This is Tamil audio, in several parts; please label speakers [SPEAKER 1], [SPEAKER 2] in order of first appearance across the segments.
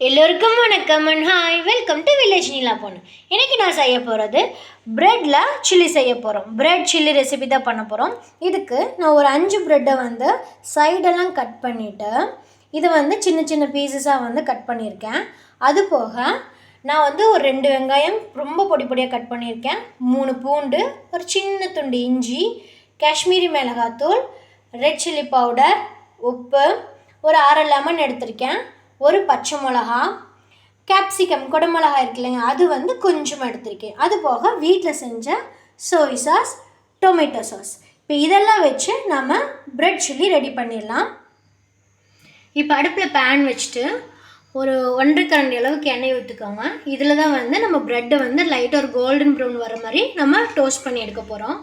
[SPEAKER 1] எல்லோருக்கும் வணக்கம் and hi, welcome to village Neela பொண்ணு. இன்றைக்கி நான் செய்ய போகிறது ப்ரெட்டில் சில்லி செய்ய போகிறோம். ப்ரெட் சில்லி ரெசிபி தான் பண்ண போகிறோம். இதுக்கு நான் ஒரு 5 ப்ரெட்டை சைடெல்லாம் கட் பண்ணிவிட்டு இது சின்ன சின்ன பீசஸாக கட் பண்ணியிருக்கேன். அது போக நான் ஒரு 2 வெங்காயம் ரொம்ப பொடி பொடியாக கட் பண்ணியிருக்கேன், 3 பூண்டு, ஒரு சின்ன துண்டு இஞ்சி, காஷ்மீரி மிளகாத்தூள், ரெட் சில்லி பவுடர், உப்பு, ஒரு 1/2 லெமன் எடுத்திருக்கேன், ஒரு பச்சை மிளகா, கேப்சிகம் குடமிளகா இருக்கு இல்லைங்க, அது கொஞ்சமாக எடுத்திருக்கேன். அது போக வீட்டில் செஞ்ச சோய் சாஸ், டொமேட்டோ சாஸ். இப்போ இதெல்லாம் வச்சு நம்ம ப்ரெட் சில்லி ரெடி பண்ணிடலாம். இப்போ அடுப்பில் பேன் வச்சுட்டு ஒரு 1.5 கரண்டி அளவுக்கு எண்ணெய் ஊற்றிக்கோங்க. இதில் தான் நம்ம ப்ரெட்டை லைட்டாக ஒரு கோல்டன் ப்ரௌன் வர மாதிரி நம்ம டோஸ்ட் பண்ணி எடுக்க போகிறோம்.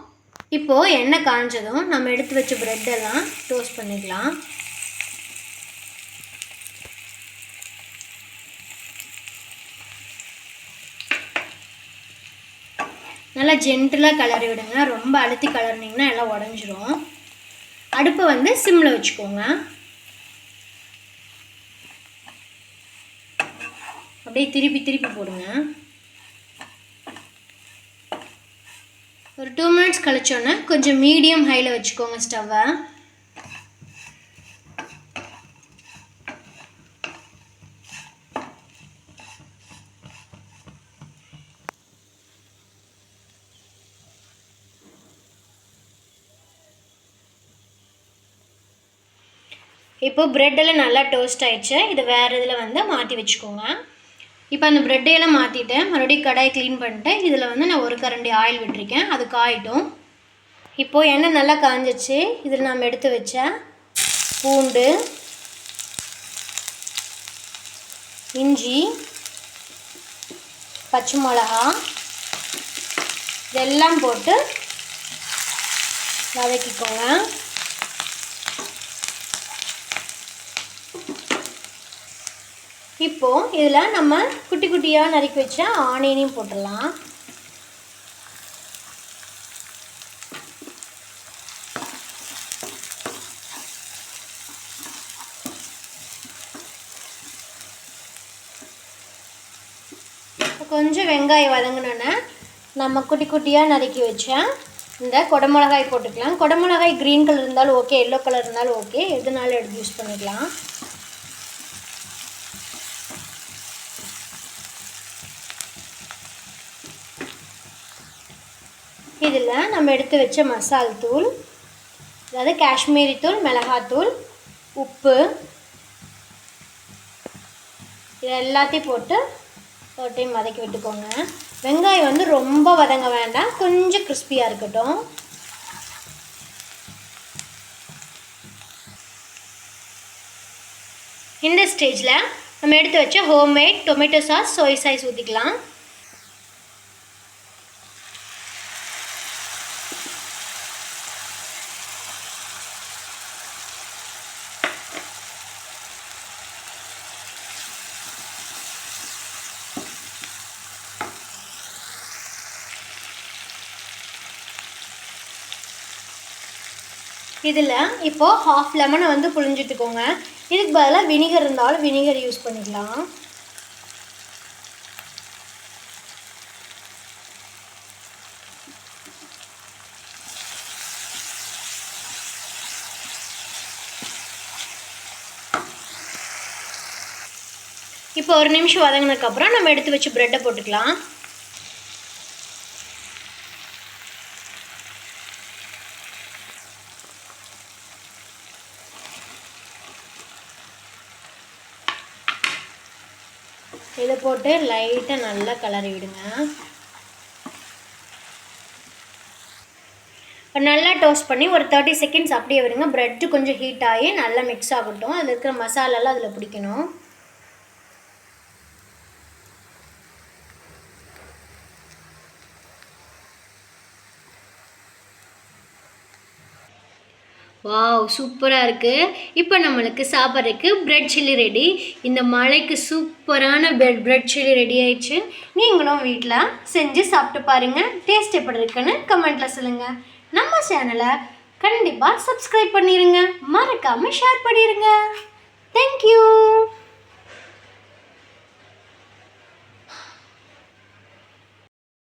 [SPEAKER 1] இப்போது எண்ணெய் காஞ்சதும் நம்ம எடுத்து வச்ச ப்ரெட்டெல்லாம் டோஸ்ட் பண்ணிக்கலாம். நல்லா ஜென்டிலாக கிளறி விடுங்க. ரொம்ப அழுத்தி கிளறினீங்கன்னா எல்லாம் உடஞ்சிரும். அடுப்பை சிம்மில் வச்சுக்கோங்க. அப்படியே திருப்பி திருப்பி போடுங்க. ஒரு 2 மினிட்ஸ் கழிச்சோன்னே கொஞ்சம் மீடியம் ஹையில் வச்சுக்கோங்க ஸ்டவ்வை. இப்போது ப்ரெட்டெல்லாம் நல்லா டோஸ்ட் ஆகிடுச்சு. இதை வேறு இதில் மாற்றி வச்சுக்கோங்க. இப்போ அந்த ப்ரெட்டையெல்லாம் மாற்றிட்டேன். மறுபடியும் கடாய் க்ளீன் பண்ணிட்டேன். இதில் நான் 1 கரண்டி ஆயில் விட்டுருக்கேன். அது காயிட்டும். இப்போது எண்ணெய் நல்லா காஞ்சிச்சு. இதில் நம்ம எடுத்து வச்ச பூண்டு, இஞ்சி, பச்சை மிளகா இதெல்லாம் போட்டு வதக்கிக்கோங்க. இப்போது இதில் நம்ம குட்டி குட்டியாக நறுக்கி வச்ச ஆனியனையும் போட்டுடலாம். கொஞ்சம் வெங்காயம் வதங்கினோன்னே நம்ம குட்டி குட்டியாக நறுக்கி வச்ச இந்த குடமிளகாய் போட்டுக்கலாம். குடமிளகாய் க்ரீன் கலர் இருந்தாலும் ஓகே, எல்லோ கலர் இருந்தாலும் ஓகே, எதுனாலும் எடுத்து யூஸ் பண்ணிக்கலாம். இதில் நம்ம எடுத்து வச்ச மசால் தூள், அதாவது காஷ்மீரி தூள், மிளகாத்தூள், உப்பு, இது எல்லாத்தையும் போட்டு ஒரு டைம் வதக்கி விட்டுக்கோங்க. வெங்காயம் ரொம்ப வதங்க வேண்டாம், கொஞ்சம் கிறிஸ்பியாக இருக்கட்டும். இந்த ஸ்டேஜில் நம்ம எடுத்து வச்ச ஹோம்மேட் டொமேட்டோ சாஸ், சோய் சாஸ் ஊற்றிக்கலாம். இதில் இப்போது 1/2 லெமனை புழிஞ்சிட்டுக்கோங்க. இதுக்கு பதிலாக வினிகர் இருந்தாலும் வினிகர் யூஸ் பண்ணிக்கலாம். இப்போ 1 நிமிஷம் வதங்கினதுக்கப்புறம் நம்ம எடுத்து வச்சு ப்ரெட்டை போட்டுக்கலாம். இதை போட்டு லைட்டாக நல்லா கிளறி விடுங்க. நல்லா டோஸ்ட் பண்ணி ஒரு 30 செகண்ட்ஸ் அப்படியே விடுங்க. ப்ரெட்டு கொஞ்சம் ஹீட் ஆகி நல்லா மிக்ஸ் ஆகட்டும். அதில் இருக்கிற மசாலாலாம் அதில் பிடிக்கணும். வாவ், சூப்பராக இருக்குது. இப்போ நம்மளுக்கு சாப்பிட்றதுக்கு ப்ரெட் சில்லி ரெடி. இந்த மழைக்கு சூப்பரான ப்ரெட் சில்லி ரெடி ஆயிடுச்சு. நீங்களும் வீட்டில் செஞ்சு சாப்பிட்டு பாருங்கள். டேஸ்ட் எப்படி இருக்குன்னு கமெண்ட்டில் சொல்லுங்கள். நம்ம சேனலை கண்டிப்பாக சப்ஸ்கிரைப் பண்ணிடுங்க, மறக்காமல் ஷேர் பண்ணிடுங்க. தேங்க்யூ.